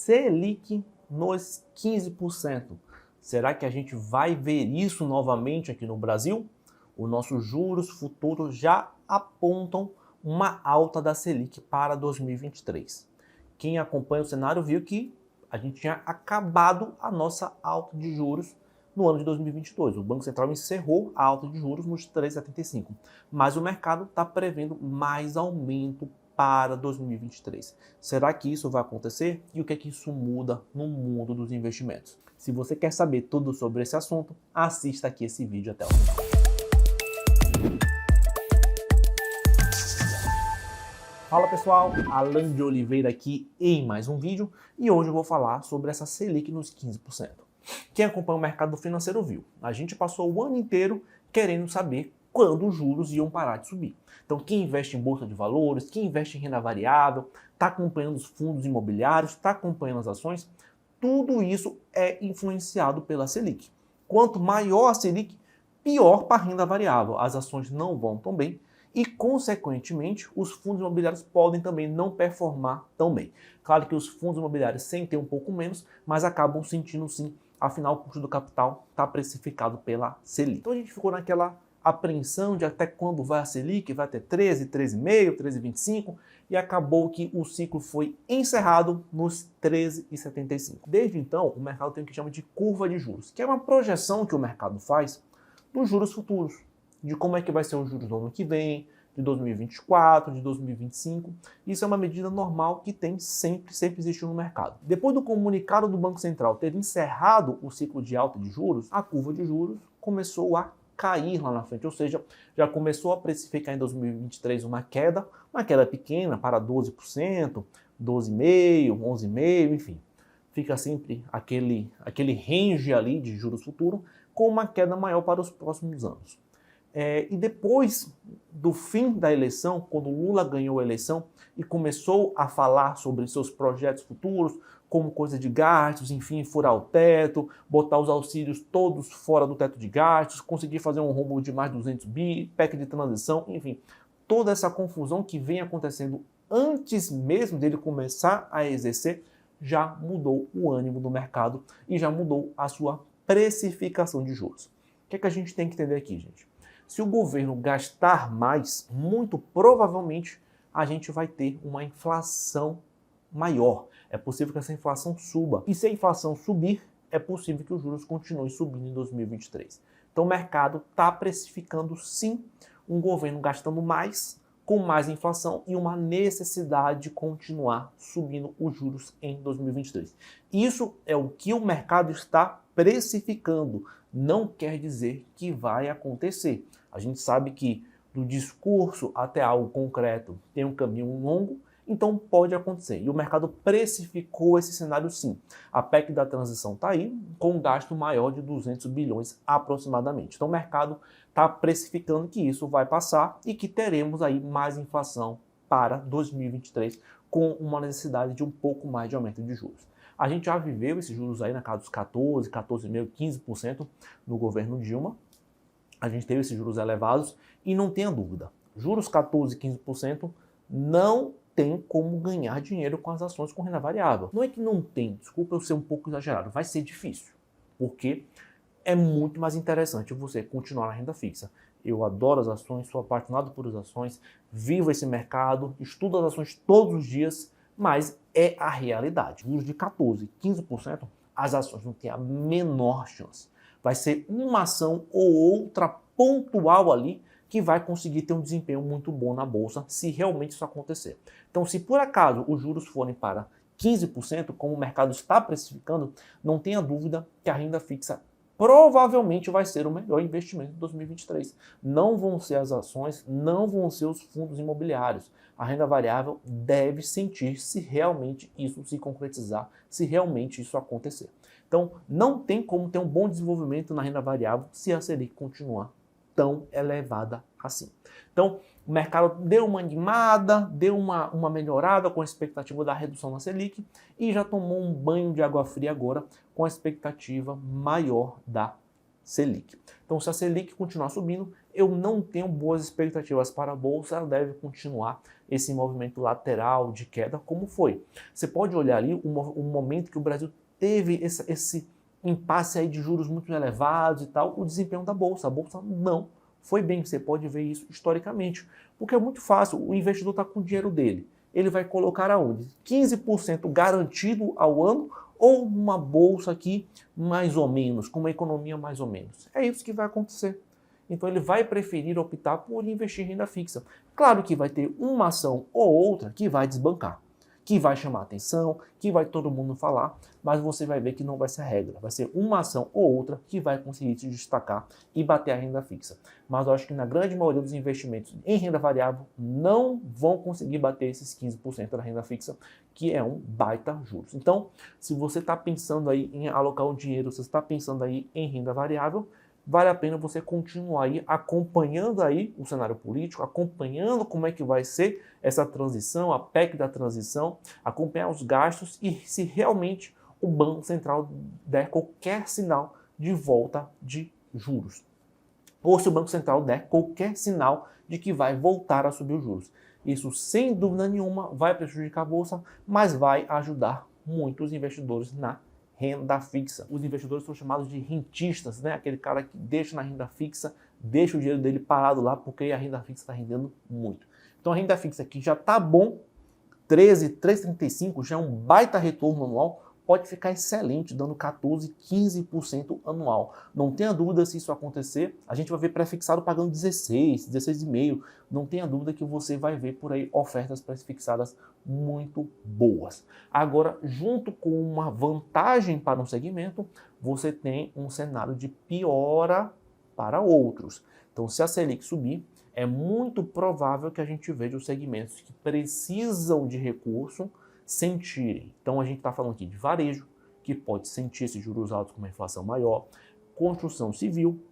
Selic nos 15%. Será que a gente vai ver isso novamente aqui no Brasil? Os nossos juros futuros já apontam uma alta da Selic para 2023. Quem acompanha o cenário viu que a gente tinha acabado a nossa alta de juros no ano de 2022. O Banco Central encerrou a alta de juros nos 3,75, mas o mercado está prevendo mais aumento para 2023. Será que isso vai acontecer? E o que é que isso muda no mundo dos investimentos? Se você quer saber tudo sobre esse assunto, assista aqui esse vídeo até o final. Fala pessoal, Alan de Oliveira aqui em mais um vídeo e hoje eu vou falar sobre essa Selic nos 15%. Quem acompanha o mercado financeiro viu, a gente passou o ano inteiro querendo saber quando os juros iam parar de subir. Então quem investe em bolsa de valores, quem investe em renda variável, está acompanhando os fundos imobiliários, está acompanhando as ações, tudo isso é influenciado pela Selic. Quanto maior a Selic, pior para a renda variável. As ações não vão tão bem e, consequentemente, os fundos imobiliários podem também não performar tão bem. Claro que os fundos imobiliários sentem um pouco menos, mas acabam sentindo sim, afinal o custo do capital está precificado pela Selic. Então a gente ficou naquela apreensão de até quando vai a Selic, vai até 13, 13,5, 13,25 e acabou que o ciclo foi encerrado nos 13,75. Desde então, o mercado tem o que chama de curva de juros, que é uma projeção que o mercado faz dos juros futuros, de como é que vai ser os juros do ano que vem, de 2024, de 2025. Isso é uma medida normal que tem sempre existiu no mercado. Depois do comunicado do Banco Central ter encerrado o ciclo de alta de juros, a curva de juros começou a cair lá na frente, ou seja, já começou a precificar em 2023 uma queda pequena para 12%, 12,5%, 11,5%, enfim. Fica sempre aquele range ali de juros futuro com uma queda maior para os próximos anos. E depois do fim da eleição, quando Lula ganhou a eleição e começou a falar sobre seus projetos futuros, como coisa de gastos, enfim, furar o teto, botar os auxílios todos fora do teto de gastos, conseguir fazer um rombo de mais de 200 bi, PEC de transição, enfim, toda essa confusão que vem acontecendo antes mesmo dele começar a exercer, já mudou o ânimo do mercado e já mudou a sua precificação de juros. O que é que a gente tem que entender aqui, gente? Se o governo gastar mais, muito provavelmente a gente vai ter uma inflação maior. É possível que essa inflação suba. E se a inflação subir, é possível que os juros continuem subindo em 2023. Então o mercado está precificando sim um governo gastando mais, com mais inflação e uma necessidade de continuar subindo os juros em 2023. Isso é o que o mercado está precificando. Não quer dizer que vai acontecer. A gente sabe que do discurso até algo concreto tem um caminho longo, então pode acontecer. E o mercado precificou esse cenário sim. A PEC da transição está aí, com um gasto maior de 200 bilhões aproximadamente. Então o mercado está precificando que isso vai passar e que teremos aí mais inflação para 2023, com uma necessidade de um pouco mais de aumento de juros. A gente já viveu esses juros aí na casa dos 14, 14,5%, 15% no governo Dilma. A gente teve esses juros elevados e não tenha dúvida, juros 14, 15% não tem como ganhar dinheiro com as ações com renda variável. Não é que não tem, desculpa eu ser um pouco exagerado, vai ser difícil, porque é muito mais interessante você continuar na renda fixa. Eu adoro as ações, sou apaixonado por as ações, vivo esse mercado, estudo as ações todos os dias, mas é a realidade. Juros de 14, 15%, as ações não têm a menor chance. Vai ser uma ação ou outra pontual ali que vai conseguir ter um desempenho muito bom na bolsa, se realmente isso acontecer. Então, se por acaso os juros forem para 15%, como o mercado está precificando, não tenha dúvida que a renda fixa provavelmente vai ser o melhor investimento de 2023. Não vão ser as ações, não vão ser os fundos imobiliários. A renda variável deve sentir se realmente isso se concretizar, se realmente isso acontecer. Então, não tem como ter um bom desenvolvimento na renda variável se a Selic continuar tão elevada assim. Então, o mercado deu uma animada, deu uma melhorada com a expectativa da redução na Selic e já tomou um banho de água fria agora com a expectativa maior da Selic. Então, se a Selic continuar subindo, eu não tenho boas expectativas para a Bolsa, ela deve continuar esse movimento lateral de queda como foi. Você pode olhar ali o momento que o Brasil teve esse impasse aí de juros muito elevados e tal, o desempenho da Bolsa. A Bolsa não foi bem, você pode ver isso historicamente, porque é muito fácil, o investidor está com o dinheiro dele, ele vai colocar aonde? 15% garantido ao ano ou uma bolsa aqui mais ou menos, com uma economia mais ou menos. É isso que vai acontecer. Então ele vai preferir optar por investir em renda fixa. Claro que vai ter uma ação ou outra que vai desbancar, que vai chamar atenção, que vai todo mundo falar, mas você vai ver que não vai ser a regra. Vai ser uma ação ou outra que vai conseguir se destacar e bater a renda fixa. Mas eu acho que na grande maioria dos investimentos em renda variável não vão conseguir bater esses 15% da renda fixa, que é um baita juros. Então, se você está pensando aí em alocar o dinheiro, se você está pensando aí em renda variável, vale a pena você continuar aí acompanhando aí o cenário político, acompanhando como é que vai ser essa transição, a PEC da transição, acompanhar os gastos e se realmente o Banco Central der qualquer sinal de volta de juros. Ou se o Banco Central der qualquer sinal de que vai voltar a subir os juros. Isso, sem dúvida nenhuma, vai prejudicar a Bolsa, mas vai ajudar muitos investidores na renda fixa. Os investidores são chamados de rentistas, né? Aquele cara que deixa na renda fixa, deixa o dinheiro dele parado lá porque a renda fixa está rendendo muito. Então a renda fixa aqui já está bom, 13,35 já é um baita retorno anual, pode ficar excelente, dando 14, 15% anual. Não tenha dúvida se isso acontecer, a gente vai ver pré-fixado pagando 16, 16,5. Não tenha dúvida que você vai ver por aí ofertas pré-fixadas muito boas. Agora, junto com uma vantagem para um segmento, você tem um cenário de piora para outros. Então, se a Selic subir, é muito provável que a gente veja os segmentos que precisam de recurso sentirem. Então a gente está falando aqui de varejo, que pode sentir esses juros altos com uma inflação maior, construção civil,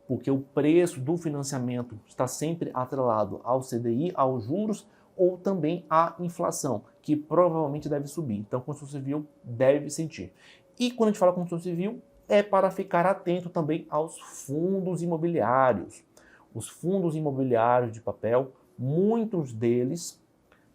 porque o preço do financiamento está sempre atrelado ao CDI, aos juros, ou também à inflação, que provavelmente deve subir. Então a construção civil deve sentir. E quando a gente fala construção civil, é para ficar atento também aos fundos imobiliários. Os fundos imobiliários de papel, muitos deles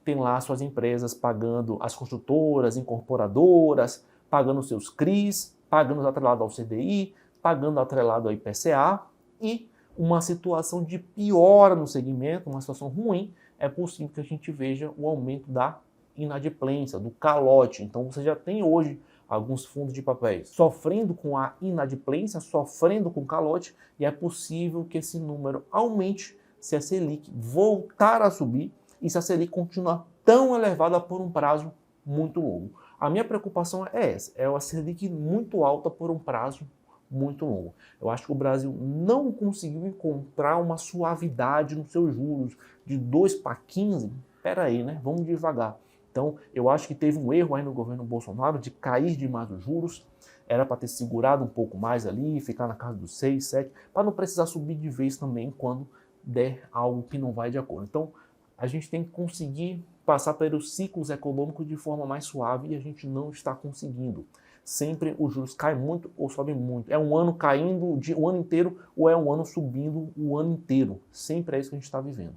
tem lá suas empresas pagando as construtoras, incorporadoras, pagando seus CRIs, pagando atrelado ao CDI, pagando atrelado ao IPCA e uma situação de piora no segmento, uma situação ruim, é possível que a gente veja o aumento da inadimplência, do calote. Então você já tem hoje alguns fundos de papéis sofrendo com a inadimplência, sofrendo com calote, e é possível que esse número aumente se a Selic voltar a subir e se a Selic continuar tão elevada por um prazo muito longo. A minha preocupação é essa, é a Selic muito alta por um prazo muito longo. Eu acho que o Brasil não conseguiu encontrar uma suavidade nos seus juros, de 2 para 15, peraí, né? Vamos devagar. Então, eu acho que teve um erro aí no governo Bolsonaro de cair demais os juros, era para ter segurado um pouco mais ali, ficar na casa dos 6, 7, para não precisar subir de vez também quando der algo que não vai de acordo. Então, a gente tem que conseguir passar pelos ciclos econômicos de forma mais suave e a gente não está conseguindo. Sempre os juros caem muito ou sobem muito. É um ano caindo o ano inteiro ou é um ano subindo o ano inteiro. Sempre é isso que a gente está vivendo.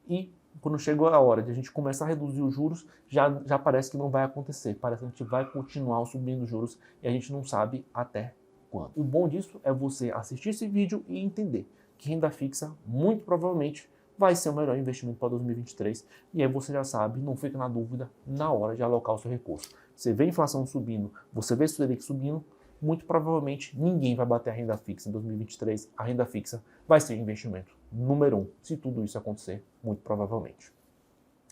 E quando chegou a hora de a gente começar a reduzir os juros, já parece que não vai acontecer. Parece que a gente vai continuar subindo os juros e a gente não sabe até quando. O bom disso é você assistir esse vídeo e entender que renda fixa, muito provavelmente, vai ser o melhor investimento para 2023. E aí você já sabe, não fica na dúvida na hora de alocar o seu recurso. Você vê a inflação subindo, você vê o Selic subindo, muito provavelmente ninguém vai bater a renda fixa em 2023. A renda fixa vai ser o investimento número 1, se tudo isso acontecer, muito provavelmente.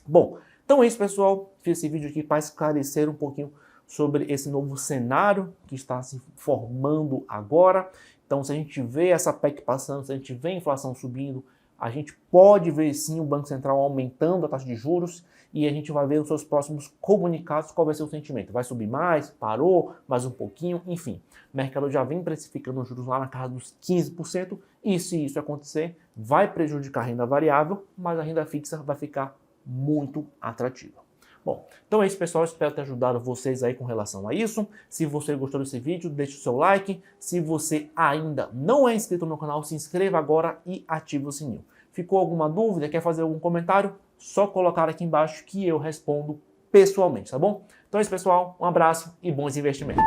Bom, então é isso, pessoal. Fiz esse vídeo aqui para esclarecer um pouquinho sobre esse novo cenário que está se formando agora. Então, se a gente vê essa PEC passando, se a gente vê a inflação subindo, a gente pode ver sim o Banco Central aumentando a taxa de juros e a gente vai ver nos seus próximos comunicados qual vai ser o sentimento. Vai subir mais? Parou? Mais um pouquinho? Enfim, o mercado já vem precificando os juros lá na casa dos 15% e se isso acontecer, vai prejudicar a renda variável, mas a renda fixa vai ficar muito atrativa. Bom, então é isso, pessoal. Espero ter ajudado vocês aí com relação a isso. Se você gostou desse vídeo, deixe o seu like. Se você ainda não é inscrito no canal, se inscreva agora e ative o sininho. Ficou alguma dúvida? Quer fazer algum comentário? Só colocar aqui embaixo que eu respondo pessoalmente, tá bom? Então é isso, pessoal. Um abraço e bons investimentos.